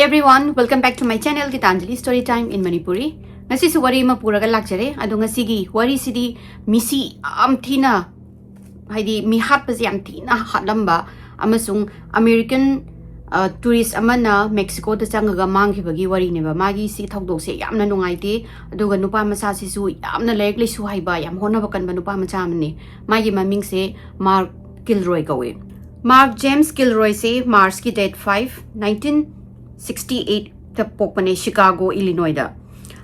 everyone, welcome back to my channel Gitanjali Story Time in Manipuri. Ngasi su wari ma puraga lakjare adu ngasi gi wari sidi misi amthina haidi Mihat pasi amthina hatlamba amasung American tourist amana Mexico ta changaga manghibagi wari neba magi si thokdok se yamna nungaite aduga nupa macha si su yamna laik le su haiba yam honaba kanba nupa macha amne magi maming se Mark Kilroy kawe. Mark James Kilroy se Mars ki date 5 1968 ta pokpane Chicago Illinois da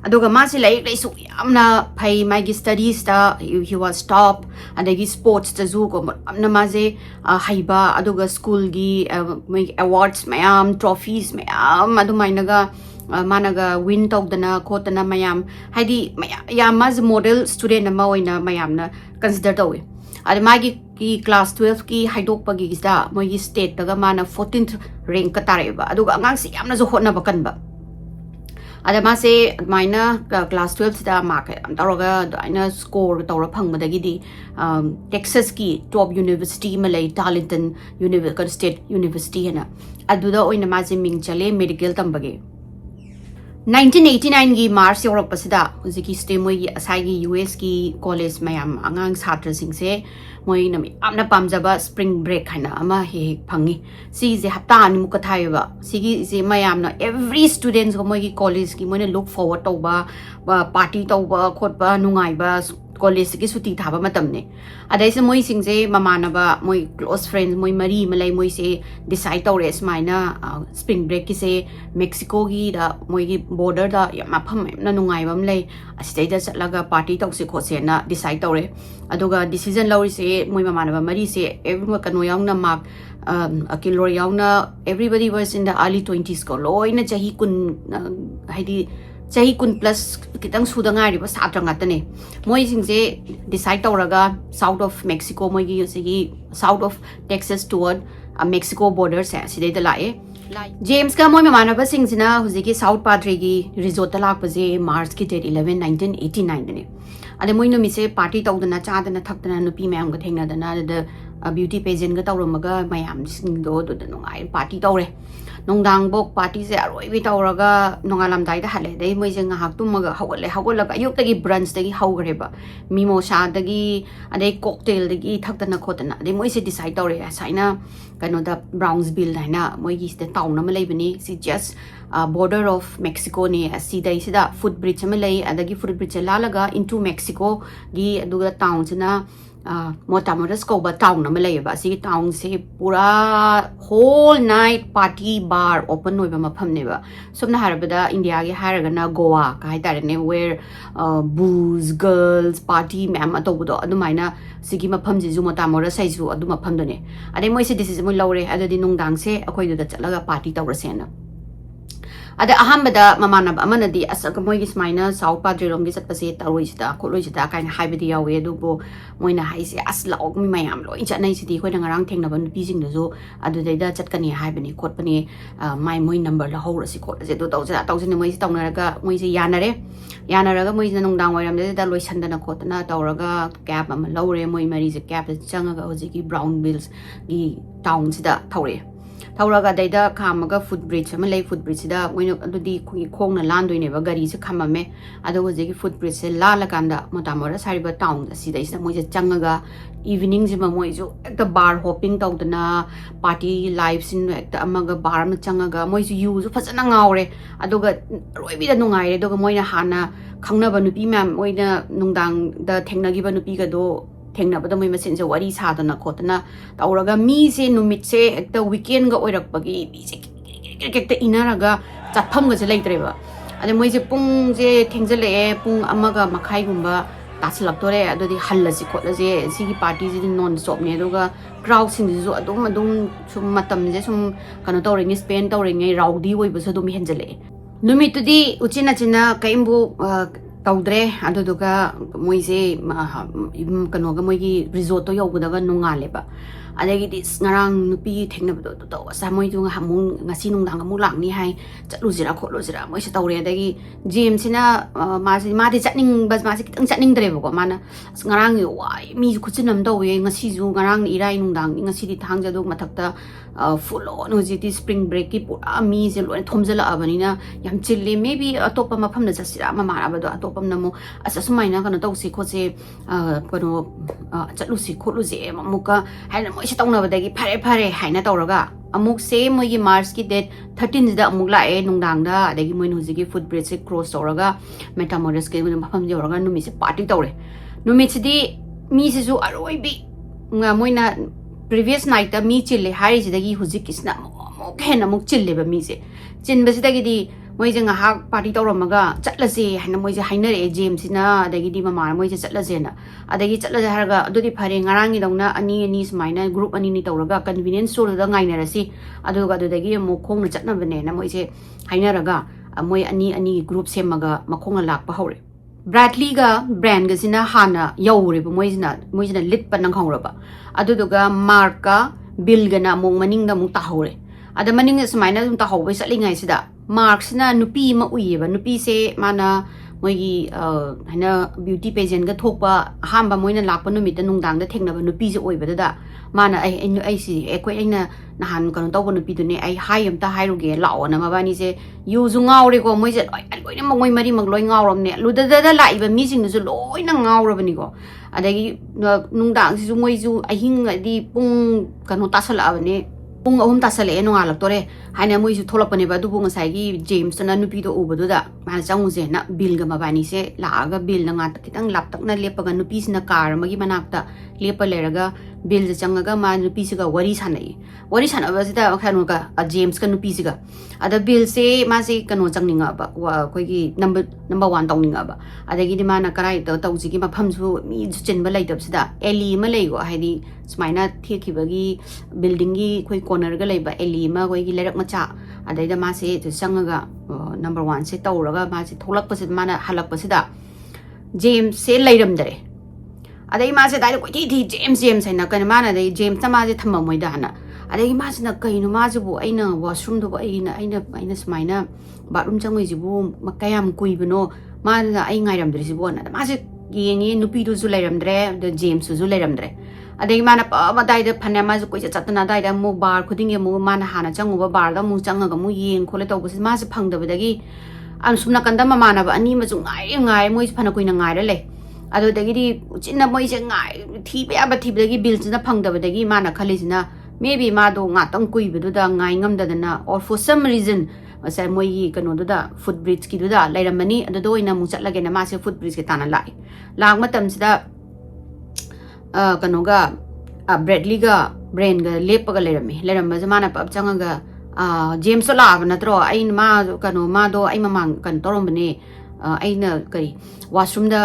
aduga masi laik le su yamna phai magi studies ta he was top adagi sports ta zu ko amna maze haiba aduga school gi awards mayam trophies mayam adumainaga managa win tawdana khotana mayam haidi ya maz model student ama oina mayamna consider tawe ade magi ki class 12 ki haidok pagi da mogi state daga mana 14th rank ka tareba aduga angang si yamna zo hotna bakanba ade ma se maina class 12 da mark am taroga aina score tawra phangmadagi di Texas ki top university malay Tarleton University State University hena aduda oina ma se ming chale medical tambage 1989 gi Mars yorok pasida huziki ste moi asai gi US ki college mayam angang chhatra sing se moi nami amna pamjaba spring break haina ama he phangi si je hapta ani muka thaiba sigi je mayam na every students ko moi gi college ki moi look forward to ba party to ba khot ba nungai ba college ki suti thaba matamne adai se moi sing je mamana ba moi close friends moi mari malai moi se decide to res maina spring break ki se Mexico gi da moi gi border da yama pham na nungai bam lei astai da chatlaga party to se khose na decide to re aduga decision lori se moi mamana ba mari se everyone kanu yaung na mark Kilroy yaung na everybody was in the early 20s ko loina chahi kun haidi chahi kun plus kitang sudanga riba satra ngatane moi singje decide tawraga south of Mexico moi gi sigi south of Texas toward Mexico border se sidai da lae James ka moi mamana ba singsina huziki south padre gi resort lak baje March ki date 11 1989 dane ade moi no mi se party tawdana chadana thakdana nupi mayam ga thengna dana the beauty pageant ga tawramaga mayam singdo do nungai party tawre nongdang bok party se aroi bi tawraga nongalam dai da hale dei moi je ngahak tumaga hawalaga ayuk tagi brunch tagi hawgreba mimosa dagi ade cocktail dagi thakdana khotana ade moi se decide tawre saina kano da Brownsville haina moi gi ste town ama leibani si just border of Mexico ne asi dai sida footbridge ama lei adagi footbridge lalaga into Mexico gi aduga town sina Motamoras ko ba town na malay ba si town se pura whole night party bar open noi ba mapham ne ba somna harabada India gi haraga na Goa ka haitare ne where booze girls party ma'am atobudo adumaina sigi mapham ji ju Motamoras sai ju adu mapham do ne ade moi se decision moi lawre adadi nongdang se akoi do da chatlaga party tawrasena ada ahambada mamana amana di asaka moi gis maina south padre rom gi chatpase taroi sida kholoi sida kaina haibidi yawe adu bo moina haise asla ok mi mayam lo incha nai sidi khoi ngarang thengna ban pising do adu deida chatkani haibani khotpani mai moi number la horasi khot je do tawja tawjini moi tawnaraga moi se yanaraga moi se nongdang wairam de da loi sandana khotna tawraga cab am lawre moi mari je cab changaga hojiki brown bills gi town sida thawre Tauraga daida kamaga footbridge ama lay footbridge da moino adudi khongna landoi neba gari se khamame ado hojeki footbridge se la kanda Motamora sariba town asida isa moje changaga evening jima moijo ekta bar hopping tawdana party lives in ekta amaga bar ma changaga moijo use fazana ngawre adoga roibi da nungai adoga moina hana khangnaba nupi mam moina nungdang da thengnagi ba nupi ga do thengna bada moi masin je wari sadana khotna tauraga mi se numit se ekta weekend ga oirak bagi mi se ekta inaraga chapham ga je leitreba ade moi je pung je thengjale pung amaga makhai gumba taslak tore adodi hallasi khotla je sigi party je non stop ne doga crowd sing ju adum sum matam je sum kano tore ni spend tore ngai rowdy oi bu sadum henjale numit di uchina china kaimbu tawdre aduduga moise kanoga moigi resort to yogudaga nungaleba adagidi ngarang nupi thengnabdo to samoi du hamung ngasi nungdang amuk lakni hai chatluzira kholuzira moi se tawre adagi James sina ma de chatning bas ma se kitang chatning dre ko mana ngarang yo wai mi khutsinam dawe ngasi ju ngarang irai nungdang ngasi di thangja du mathakta full on hojiti spring break ki pura mi je loin thomjala abanina yam chilli maybe atopa mafam na jasira ma mara bado atopam namo asa sumaina kana tawsi khoche kono chatlusi kholusi muka haina moi se tawna badagi phare haina tawraga amuk se moi gi March ki date 13 da amuk la e nungdang da adagi moi huji gi footbridge se cross tawraga metamorphos ke mafam jawraga numi se party tawre numi chidi mi se ju aroi bi nga moina previous night da mi chille hari jidagi huji kisna mo khen amuk chille ba mi se chin ba sidagi di moi je nga ha party tawramaga chatlase haina moi je hainare James na adagi di mama moi je chatlase na adagi chatlase harga adudi phare ngarangi dongna ani smaina group ani ni tawraga convenience store da ngainarasi aduga adudagi mo khongna chatna bane na moi je hainaraga moi ani group semaga makhonga lakpa hore Bradley ga brand ga sina hana yawre ba moi jina lit pa nang khongraba aduduga Mark ga Bill ga na mong maning da mong tahore ada maning smaina dum tahobe satlingai sida Mark sina nupi ma uyeba nupi se mana moigi hana beauty pageant ga thokpa hamba moina lakpa numit da nungdang da thengna ba nupi se oiba da mana ai si ekoi aina nahan kan taw nupi du ne ai hayam ta hairuge law na mabani se yu zu ngawre ko moi je loi na moi mari mag loi ngawram ne lu da lai ba mi sing ju loi na ngawrabani ko adagi nungdang si ju moi ju ahing di pung kanu tasala bane pung ahum tasale no ngalak tore haina moi su tholak pane ba du pung sai gi James na nupi do ubu da ma changu je na Bill ga mabani se la ga Bill na nga kitang laptak na lepaga nupi sina car magi manakta lepa leraga Bill ja changaga ma nupi siga wari sanaba sida khanu ga James ka nupi siga ada Bill se ma se kanu changninga ba wa koi gi number 1 tawninga ba adagi di mana karai to tawji gi mafam su mi chen ba lai tab sida eli ma lai go haidi smaina theki bagi building gi koi corner ga lai ba eli ma koi gi lerak macha adai da ma se changaga number 1 se tawraga ma se tholak pa se mana halak pa sida James se lairam dare adai ma se dai ko ti James haina kan mana dai James ta ma se thamma moi da na adai ma se na kaino ma ju bu aina washroom do aina smaina bathroom changoi ji bu makayam kuibno ma na ai ngairam dre si bo na ma se yengi nupi du ju lairam dre the James ju lairam dre adai mana pa ma dai da phana ma ju koi chatna dai da mo bar khuding mo mana hana changu ba bar da mo changaga mo yeng khole to bus ma se phang da badagi am sumna kanda ma mana ba ani ma ju ngai moi phana koina ngai ra le ado dagi di chinna moi se ngai thi ba ba thi dagi bill china phang da badagi mana khali jina maybe ma do nga tang kui bu da ngai ngam da na or for some reason sai moi gi kano da footbridge ki da lairamani ado do ina mu chatlage na ma se footbridge ke tana lai lag matam sida kano ga Bradley ga brain ga lepaga lairamba jamana pap changaga James la ba natro ai ma kano ma do ai mamang kan torom bane aina kai washroom da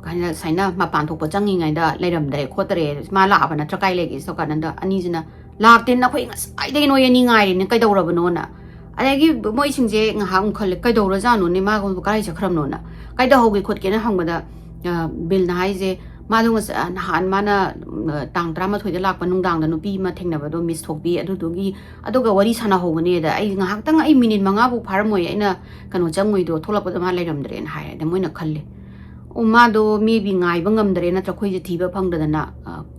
kana saina ma pan thok pa changi ngai da lairam dai khotare ma la ba na trakai legi so kananda ani jina lakten na khoi ngas ai dei no yani ngai ni kai dawra bano na adagi moi singje nga hang khol kai dawra janu ni ma gon kai chakram no na kai da hogi khot ke na hangba Bill na hai je ma do ngas han mana tang drama thoi da lak panung dang da no pi ma thengna ba do miss thok bi adu dogi aduga wari sana hogane da ai nga hak tang ai minute manga bu phar moi aina kano changoi do tholak pa ma lairam dre na hai da moi na khalle ma do maybe ngai bangam dre na trakhoi je thiba phang da na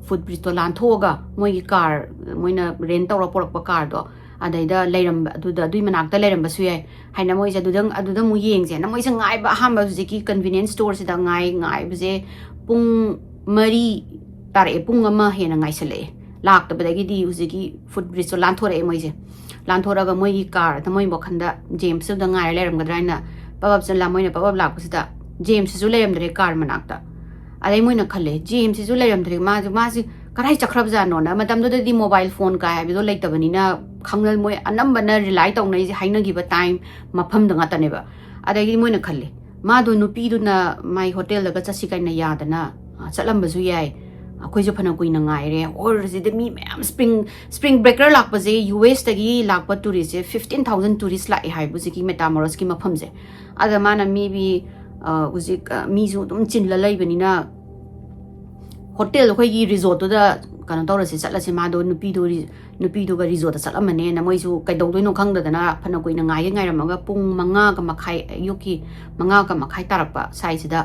footbridge to lan thoga moi gi car moi na rent tawra porak pa car do adai da lairam adu da dui manak da lairam ba su yai haina moi je adu da mu yeng je na moi se ngai ba ham ba je ki convenience store se da ngai ba je pung mari tare pung ama hena ngai sele lak ta badagi di uzigi footbridge to lan thore moi je lan thora ga moi gi car ta moi bokhanda James da ngai lairam ga draina babab se la moi na babab lak pusita James su lairam dre car manak ta adai moi na khale James su lairam dre ma si karai chakrab ja no na matam do di mobile phone ka ha bi do laita bani na khangnal moi anam bana rely tong nai haina gi ba time mafam da ngata ne ba adai moi na khalle ma do nupi du na mai hotel da ga chasi kai na ya da na chalam ba zu yai akoi jo phana koi na ngai re or je de mi ma'am spring breaker lak ba je US ta gi lak pa tourist 15000 tourist la hai bu ji ki metamorphos ki mafam je ada mana maybe uzik mi ju dum chin la lai bani na hotel khoi gi resort da kano taurase chatlase mado nupido ga resort chatlamane na moisu kaidodoino khangdadana phana koina ngai ramaga pung manga ka makhai yuki manga ka makhai tarakpa saisida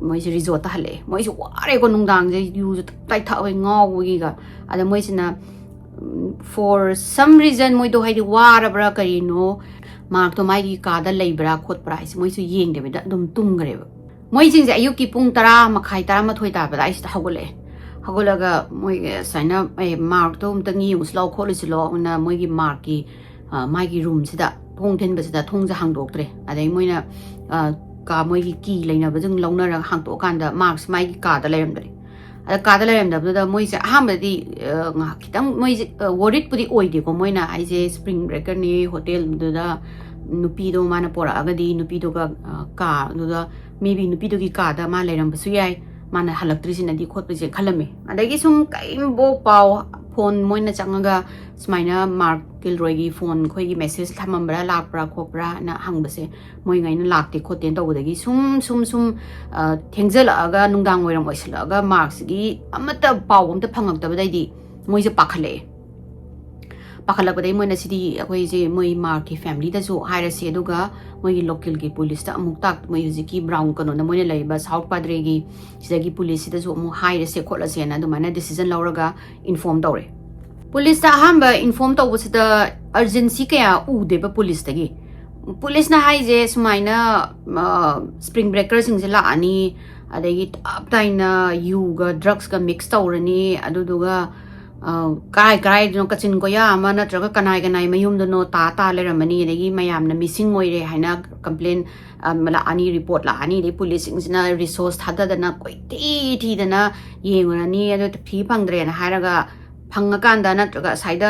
moisi resort ta hale moisu ware ko nungdang je yu tai tha oi ngawi ga ada moisina for some reason moi do haidi wara bra karino mark to mai ka da leibra khot price moisu yeng de da dum tumgre moi jing je ayuki pung tara makhai tara ma thoi ta ba ais ta hagole hagolaga moi saina mark to umtangi uslo kholisilo na moi gi mark ki mai gi room sida thong then ba sida thong ja hangdok tre adai moina ka moi gi ki leina ba jing longna ra hangto kan da marks mai gi ka da leim dre ada ka da leim da da moi se aham di nga kitang moi worried pudi oi de ko moina ai je spring breaker ni hotel da nupi do mana pora aga di nupi do ka da maybe nupi do gi ka da ma leiram ba su yai mana halaktri sin di khot pe je khalame adagi sum kaim bo paw phone moina changaga smaina mark Kilroy gi phone khoi gi message thamambra lakpra khopra na hangbase moi ngai na lakti khoten to budagi sum thengjala aga nungdang oiram oisala aga marks gi amata paw amta phangak ta badai di moi je pakhale pakhalak badai moi na sidi akoi je moi mark ki family da jo haira se duga moi gi local gi police ta amuk tak moi ji ki brown kano na moi na lai ba south padre gi sida gi police da jo mu haira se khola se na du mana decision lauraga inform dore police ta hamba inform to was the urgency kaya u de ba police tagi police na hai je sumaina spring breakers sing la ani adagi uptaina you ga drugs ga mix tawrani aduduga kai no kachin ko ya amana traga kanai mayum do no ta le ramani adagi mayam na missing oire haina complain mala ani report la ani de police sing na resource thada dana koi ti dana yengurani adu phi pangdre na haraga phangakanda natraga saida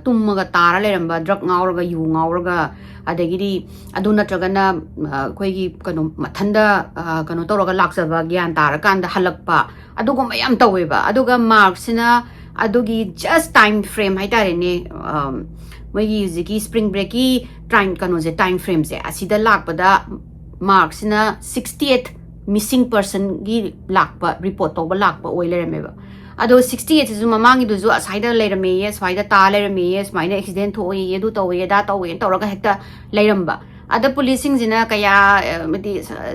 tummaga tara leramba drug ngauraga yu ngauraga adagiri adu natraga na koi gi kano mathanda kano toraga laksaba gyan tarakanda halakpa adugo mayam taweba aduga marks na adugi just time frame haitare ne moi gi ziki spring break ki kano je time frame je asida lakpada marks na 68th missing person gi lakpa report to ba lakpa oileremeba ado 68 is mamangi du zo asaida lerame yes faida ta lerame yes maina accident ho ye du to ye da to ye to raga hekta leramba ada policing jina kaya mati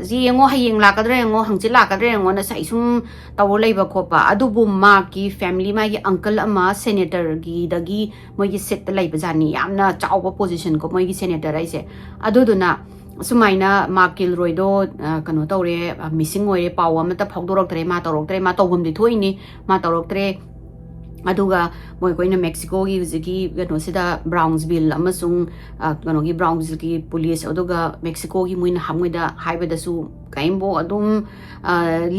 ji ngo hayeng la kadre ngo hangchi la kadre ngo na sai sum taw leiba khopa adu bu ma ki family ma gi uncle ama senator gi dagi moi gi set leiba jani yamna chawba position ko moi gi senator ai se adu duna sumaina mark Kilroy do kano tawre missing oire paw amata phogdorok tre ma tawbum di thoini ma tawrok tre aduga moi koina Mexico gi zigi gano sida Brownsville amasung kano gi Brownsville gi police aduga Mexico gi muina hamgoida haibada su kaimbo adum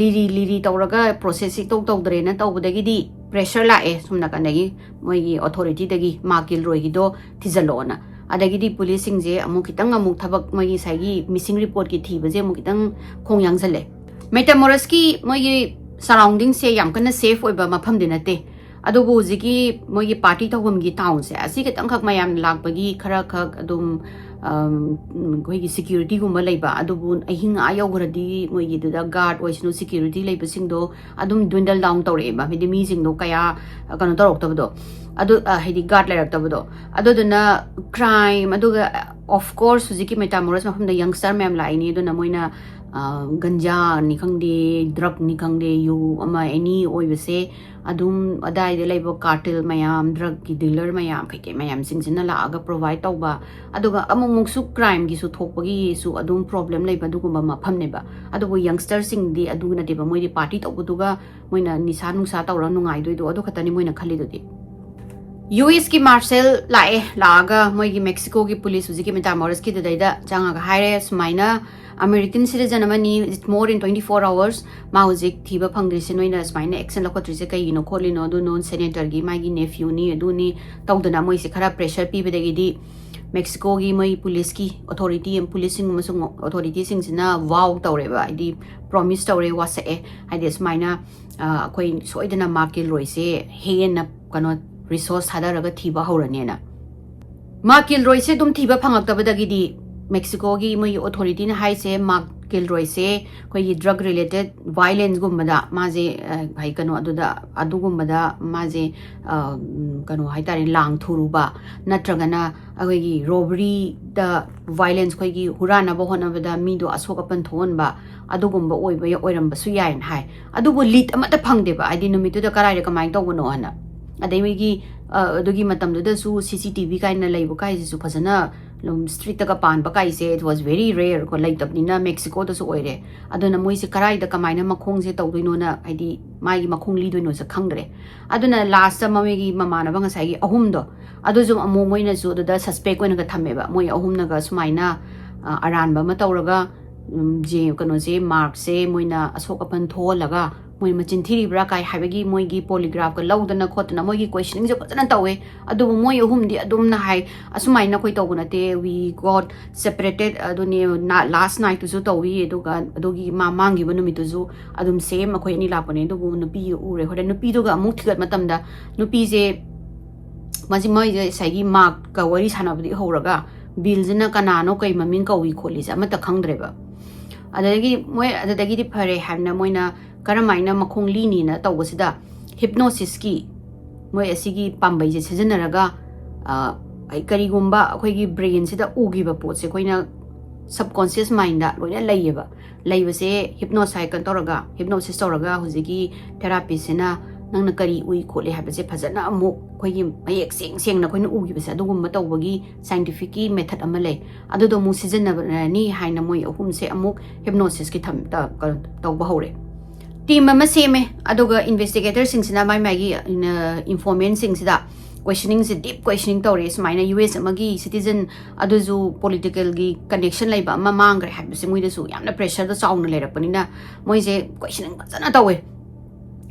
liri tawraga process tawdre na tawbudagi di pressure la sumna kanagi moi gi authority dagi mark Kilroy gi do thizalona adagidi policing je amuk kitang amuk thabak moi saigi missing report ki thiba je amuk kitang khongyang jale metamoros ki moi surrounding se yam kana safe oiba mafam dinate adubu jigi moi party tawum gi town se asi kitang khak mayam lakbagi khara khak adum goi gi security gumba leiba adubu ahing ayogradi moi gi da guard oisno security leiba singdo adum dwindle down tawre ba medi mi singdo kaya kanu torok tabdo adu hedi guard lerak tabdo aduduna crime aduga of course sujiki metamoros mafam da youngster mem laini aduna moina ganja ni khangde drug ni khangde yu ama any oibase adum adai de leibo cartel mayam drug ki dealer mayam kai mayam singsina la aga provide tawba aduga amung su crime gi su thokpagi su adum problem leiba dugumba mafam neba adugo youngster sing di aduguna deba moi di party tawbuduga moina nisa nungsa tawra nungai doido adu khatani moina khali dodi US ki marshal lae laga moi gi Mexico ki police uji ki metamoros ki daida changa ga haire sumaina American citizen amani it's more in 24 hours ma hojik thiba phangri se noina sumaina action lakotri se kai no kholi no do non senator gi ma gi nephew ni adu ni tawdana moi se khara pressure pi bedagi di Mexico gi moi police ki authority and policing masung authority sing sina wow tawre ba di promise tawre wasa haide sumaina koi soidana mark Kilroy se hen na kano resource hadaraga thiba hauranena mark Kilroy se dum thiba phangak tabadagi di Mexico gi moi authority na hai se mark Kilroy se koi drug related violence gumbada maje bhai kano aduda adugumbada maje kano hai tare lang thuruba natragana agoi robbery da violence koi gi hurana ba hona bada mi do asoka pan thon ba adugumba oiba ya oiramba su yain hai adubu lit amata phangde ba adi numitu da karai kamai tawno hana adai gi adugi matam da su CCTV kaina leibu kai su phasana street ka pan ba kai se it was very rare ko lai tapnina Mexico da su oire aduna moi se karai da kamaina makhong se tawdoino na adi mai makhong li doino se khangdre aduna last ma me gi mamana ba ngasai gi ahum do adu zum amo moi na su da suspect ko na ga thame ba moi ahum na ga sumaina aran ba ma tawraga je kano se mark se moi na asok apan tholaga moi machin thiri bra kai habagi moi gi polygraph ka lawdana khotna moi gi questioning je pachana tawe adu moi ahum di adum na hai asumai na koi tawna te we got separated aduni last night to tawi eduga adugi mamangi banumi to zu adum same akoi ni lapone dugu nupi ure hoda nupi duga amuk thigat matamda nupi je maji mai je sagi mark ka wari sanabdi horaga bilzina kanano kai mamin ka wi kholis amata khangdreba adagi moi adagi di phare hamna moina karamaina makhong lini na tawsida hypnosis ki moi asigi pambai je sejanaraga ai karigumba akhoi gi brain sida ugi ba pot se koina subconscious mind da loina layeba laybase hypnosis kan toraga hypnosis toraga hujigi therapy sina nangna kari ui khole habase phajana amu khoi gi mayek seng na khoina ugi base adugumba tawbagi scientific ki method ama lay adu do mu sejana ni haina moi ahum se amuk hypnosis ki tham ta tawba hore team ama seme aduga investigator singsina mai magi informant singsida questioning se deep questioning tore smaina US amagi citizen aduzu political gi connection laiba ama mangre habse muida su yamna pressure da sauna lerapani moi je questioning jana tawe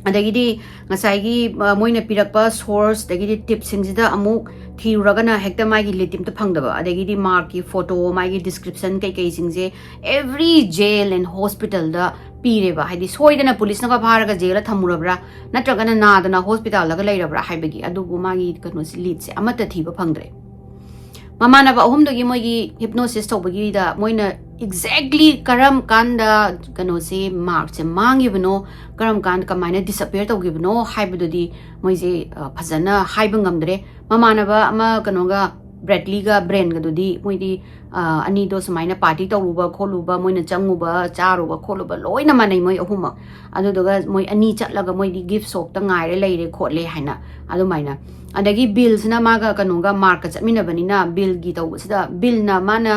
adagidi ngasai gi moina pirakpa source dagidi tip singsida amuk thiragana hekta mai gi litim ta phangdaba adagidi mark ki photo mai gi description kai kai singje every jail and hospital da pireba haidi soidana police na ka bharaga jail thamurabra natragana nadana hospital laga leirabra haibagi adubu magi kano lead se amata thiba phangdre mamana ba ahum dogi mogi hypnosis tobagi da moina exactly karam kanda kano se mark se mangi bno karam kan kamaina disappear togi bno haibudodi moise phajana haibangamdre mamana ba ama kano ga Bradley ga brain ga dodi moidi ani do samaina party tawruba kholuba moina changuba charuba kholuba loina manai moi ahuma adu doga moi ani chatlaga moi di gift shop ta ngaire leire khotle haina adu maina adagi bills na maga kanuga mark chatmina banina bill gi taw sida bill na mana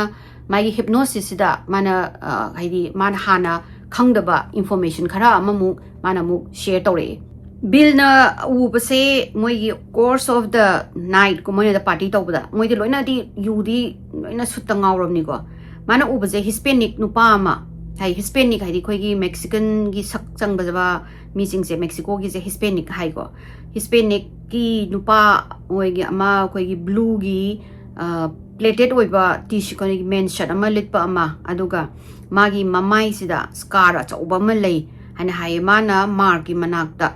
magi hypnosis sida mana haidi man hana khangdaba information khara amamu mana mu share tawre bill na ubase moi course of the night ko moi da party tawda moi de loina di yudi loina sutangawromni ko mana ubase hispanic nupa ma hai hispanic hai di khoi gi mexican gi sak chang bajaba meeting se mexico gi se hispanic hai ko hispanic ki nupa oi gi ama khoi gi blue gi plated oiba t-shirt ko gi men shirt ama litpa ama aduga magi mamai sida scar a chauba ma lei hana hai mana mark gi manakta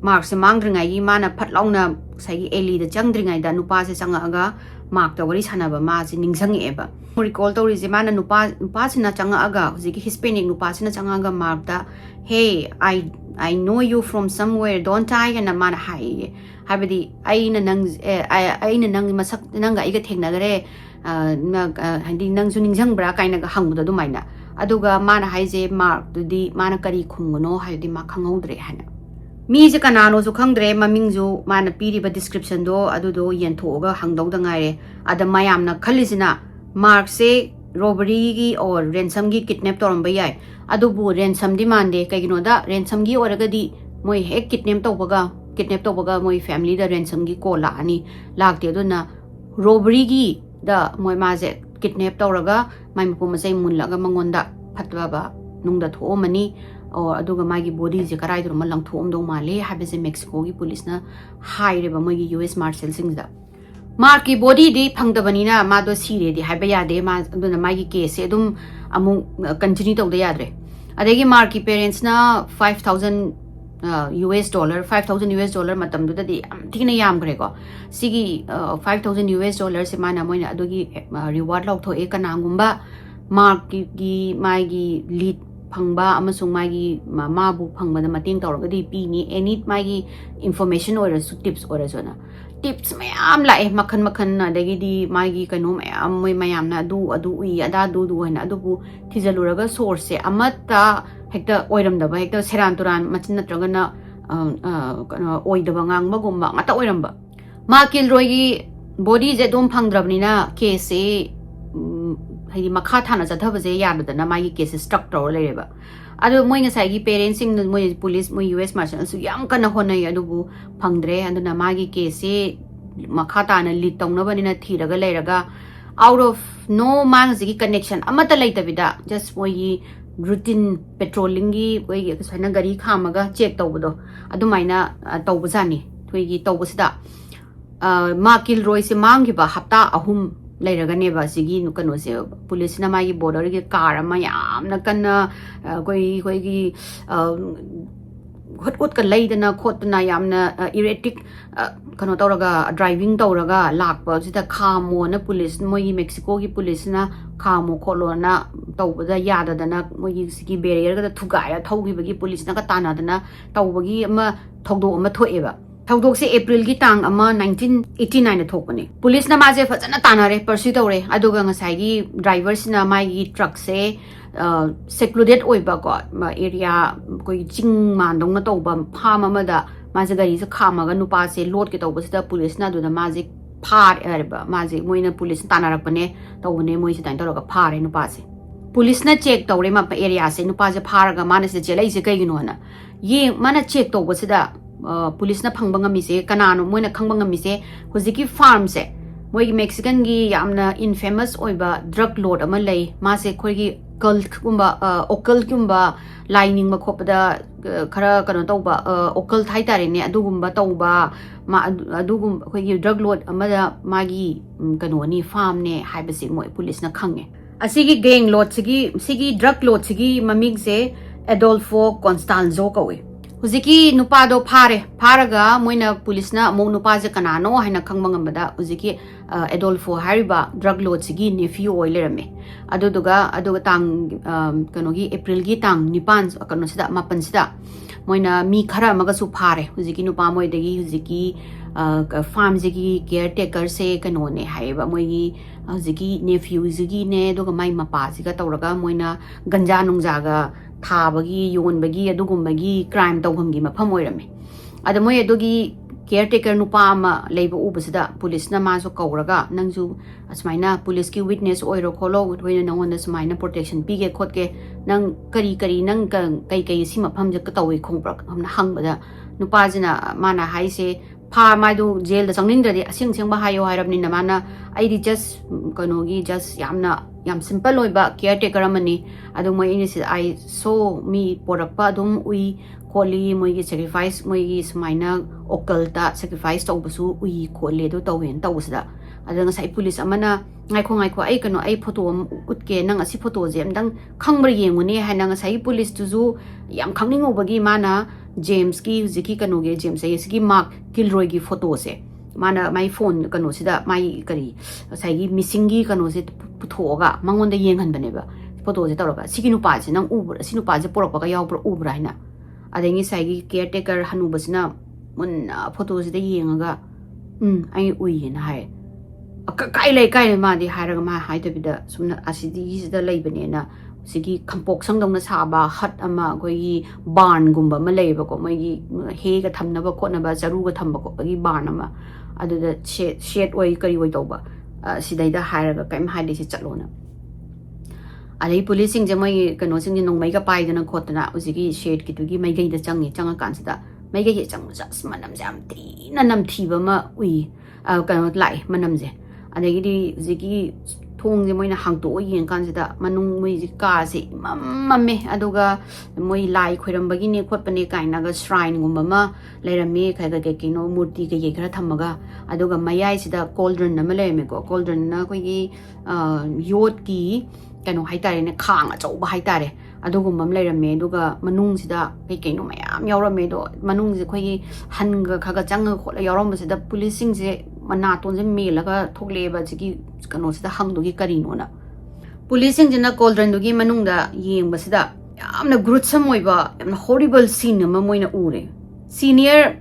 mark se mangdringai gi mana phatlauna sai eli da changdringai da nupa se changa mark ta wari sanaba ma se ningsangi eba recall to ri je mana nupa sina changa aga hujiki hispanic nupa sina changa aga mark da hey I know you from somewhere don't I and mana hai habidi aina nang masak nang ga iga thengna gare handi nang su ningsang bra kaina ga hangda du maina aduga mana hai je mark dudi mana kari khungno haidi ma khangaudre hana mi je kanano su khangdre maming ju mana piri ba description do adu do yen thoga hangdau da ngaire ada mayam na khalisina mark se robbery gi or ransom gi kidnap toramba yai adu bu ransom demand de kaigino da ransom gi oraga di moi he kidnap tobaga moi family da ransom gi ko la ani lakte do na robbery gi da moi ma je kidnap toraga mai mu ma sai mun laga mangonda phatwa ba nungda tho mani or aduga magi body je karai dur malang thom do male habese Mexico gi police na haire ba moi gi US marshal sings da mark ki body di phangdabani na ma do sire di haiba ya de ma aduna magi case adum amu continue to da yadre adegi mark ki parents na $5,000 $5,000 matam du da di thina yam gre ko sigi $5,000 se mana moina adugi reward lok tho e kana gumba mark magi lead phangba amasung magi mabu phangba mating tawragadi pini any magi information or tips or zona tips mayam lae makhan adagidi magi kanu mayam mayam na adu ui ada du hena adubu thijaluraga source se amata hekta oiramdaba hekta seran turan machin natragana oidaba ngangbagumba ngata oiramba ma Kilroy gi body je dom phangdrabnina case haidi makha thana jathabase yadadana magi case structure lereba adu moi ngasai gi parents sing moi police moi US marshal su yam kana honai adubu phangdre aduna magi case makha tana lead tongnabanina thiraga leraga out of no man gi connection amata leitabida just moi routine patrolling gi koi saina gari khamaga check tawbudo adumaina tawbuzani thoi gi tawbusida ma Kilroy se manggiba hapta ahum leiraganeba sigi nukano se police na magi border gi car ma yamna kana koi gi hot ka leidana khotna yamna erratic kano tawraga driving tawraga lakpa sita khamo na police moi Mexico gi police na khamo kholona tawbada yadadana moi sigi barrier ga thugaya thawgibagi police na ka tanadana tawbagi ama thogdo ama thoeba thogdok se April gi tang ama 1989 na thokpani police na maje fajana tanare pursue tawre aduga ngasai gi driver sina mai gi truck se secluded oiba ko area koi ching mandong na tawba farm amada maje gari se khamaga nupa se load ke tawba sida police na duna maje phar erba maje moina police tanarakpane tawbane moi se tain tawraga phare nupa se police na check tawre ma area se nupa se pharaga mana se jelai se kai gino na ye mana check tawba sida police na phangba mise kanano moina khangba mise hojiki farm se moi Mexican gi yamna infamous oiba drug lord ama lei ma se khoi gi cult kumba occult kumba lining ma khopada khara kano tawba occult thai tare ne adugumba tawba ma adugum khoi gi drug lord ama da magi kano ni farm ne haibase moi police na khange asigi gang lord sigi drug lord sigi maming se Adolfo Constanzo kawe huziki nupado pharaga moina police na mo nupa je kanano haina khangba ngambada huziki Adolfo hariba drug lord sigi nephew oilerame aduga tang kano gi April gi tang nipan kano sida mapan sida moina mi khara maga su phare huziki nupa moi degi huziki farm jigi caretaker se kano ne haiba moi gi huziki nephew jigi ne doga mai mapa siga tawraga moina ganja nungjaga थाबगी योनबगी अदुगुंबगी crime तौहमगी मफम ओइरमे अद मोय अदुगी caretaker नुपा अमा लेबो उबसदा पुलिस ना मासो कौरगा नंजु असमाइना पुलिस की विटनेस ओइरो खोलो होइना नंगोंदा समाइना प्रोटेक्शन पीगे खोटके नंग करी नंग कई सि मफम ज तौइ खोंब्रा हमना हंगबदा नुपाजना माना हाइसे फा माइदु जेल द संगनिंगदि असिंग सिंगबा हायो हाइरबनि ना माना आइदि जस्ट कनोगी जस्ट याम सिंपल ओइबा केयरटेकर अमनी अदु मोय इनिस आई सो मी पोरपा दुम उई खोली मोयगी सैक्रिफाइस मोयगी समाइना ओकल्टा सैक्रिफाइस तौबसु उई खोले दो तौवेन तौसदा अदु ngasai police Amna ngaikho ai kano ai photo utke nang asi photo je amdang khangbar yenguni haina ngasai police tuju yam khangning obagi mana James ki ziki kano ge James ai sigi mark Kilroy gi photo se mana my phone kano sida my kari sai gi missing gi kano se puthoga mangon da yenghan bane ba photo je tawraga sigi nu pa je nang ubra sinu pa je porok ba yaw pro ubra haina adengi sai gi caretaker hanu basina mun photo se da yengaga ai ui na hai kai ma di hairaga ma haidabida sumna asidi sida leibane sigi khampok sangdongna saba hat ama goi barn gumba ma leiba ko mai he ga thamna ba khotna ba charu ga thamba ko gi barn ama adu da shed oi kari oi toba sidai da hairaga kaim haide si chatlona alai policing je mai kano sing nong mai ga pai dana khotna usigi shed ki tu gi mai gai da changa kan sida mai gai he chang ja manam jam ti na nam thiba ma ui kano lai manam je adagidi zigi thong je moina hangto yen kan sida manung moi ji ka se mamme aduga moi lai khoirambagi ne khotpane kaina ga shrine gumba ma leirame khaiga ke kino murti ke ye khara thamaga aduga mayai sida cauldron na maleme ko cauldron na koi gi yot ki kano haitare ne khang a chau ba haitare adugum leirame aduga manung sida ke kino mayam yaurame do manung ji khoi hanga khaga chang khol yauram sida policing je mana tonje melaga thokleba jigi kano sida hangdogi karino na ꯄꯨꯂꯤꯁꯁꯤꯡꯁꯤꯅ ꯀꯣꯜꯗ꯭ꯔꯟꯗꯨꯒꯤ ꯃꯅꯨꯡꯗ ꯌꯦꯡꯕꯁꯤꯗ ꯌꯥꯝꯅ ꯒ꯭ꯔꯨꯠꯁꯝ ꯑꯣꯏꯕ ꯌꯥꯝꯅ ꯍꯣꯔꯤꯕꯜ ꯁꯤꯟ ꯑꯃ ꯃꯣꯏꯅ ꯎꯔꯦ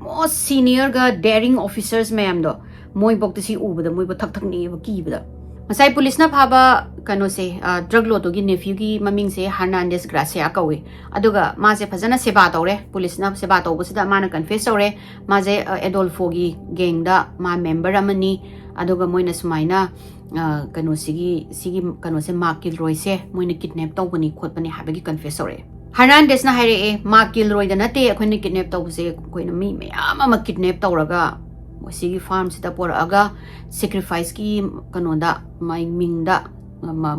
most ꯁꯤꯅꯤꯌꯔꯒ ꯗꯦꯔꯤꯡ ꯑꯣꯐꯤꯁꯔꯁ ꯃꯌꯥꯝꯗꯣ ꯃꯣꯏꯐꯧꯗ ꯁꯤ ꯎꯕꯗ ꯃꯣꯏꯕꯨ ꯊꯛ ꯊꯛꯅꯦꯕ ꯀꯤꯕꯗ ꯉꯁꯥꯏ ꯄꯨꯂꯤꯁꯅ ꯐꯥꯕ ꯀꯩꯅꯣꯁꯦ ꯗ꯭ꯔꯒ ꯂꯣꯗꯨꯒꯤ ꯅꯦꯐ꯭ꯌꯨꯒꯤ ꯃꯃꯤꯡꯁꯦ ꯍꯔꯅꯥꯟꯗꯦꯁ ꯒ꯭ꯔꯥꯁꯤꯌꯥ ꯀꯧꯏ ꯑꯗꯨꯒ ꯃꯥꯁꯦ ꯐꯖꯅ ꯁꯦꯕꯥ ꯇꯧꯔꯦ ꯄꯨꯂꯤꯁꯅ ꯁꯦꯕꯥ ꯇꯧꯕꯁꯤꯗ ꯃꯥꯅ ꯀꯟꯐꯦꯁ ꯇꯧꯔꯦ ꯃꯥꯁꯦ ꯑꯦꯗꯣꯜꯐꯣꯒꯤ ꯒꯦꯡꯗ ꯃꯥ ꯃꯦꯝꯕꯔ ꯑꯃꯅꯤ ꯑꯗꯨꯒ ꯃꯣꯏꯅ ꯁꯨꯃꯥꯏꯅ ꯁꯤꯒꯤ ꯀꯩꯅꯣꯁꯦ ꯃꯥꯔꯛ ꯀꯤꯜꯔꯣꯏꯁꯦ ꯃꯣꯏꯅ ꯀꯤꯗꯅꯦꯞ ꯇꯧꯕꯅꯤ ꯈꯣꯠꯄꯅꯤ ꯍꯥꯏꯕꯒꯤ ꯀꯟꯐꯦꯁ ꯇꯧꯔꯛꯑꯦ ꯍꯔꯅꯥꯟꯗꯦꯁꯅ ꯍꯥꯏꯔꯛꯑꯦ ꯃꯥꯔꯛ ꯀꯤꯜꯔꯣꯏꯗ ꯅꯠꯇꯦ ꯑꯩꯈꯣꯏꯅ ꯀꯤꯗꯅꯦꯞ ꯇꯧꯕꯁꯦ ꯑꯩꯈꯣꯏꯅ ꯃꯤ ꯃꯌꯥꯝ ꯑꯃ ꯀꯤꯗꯅꯦꯞ ꯇꯧꯔꯒ ꯁꯤꯒꯤ ꯐꯥꯔꯝꯁꯤꯗ ꯄꯣꯔꯛꯑꯒ ꯁꯦꯀ꯭ꯔꯤꯐꯥꯏꯁꯀꯤ ꯀꯩꯅꯣꯗ ꯃꯥꯏ ꯃꯤꯡꯗ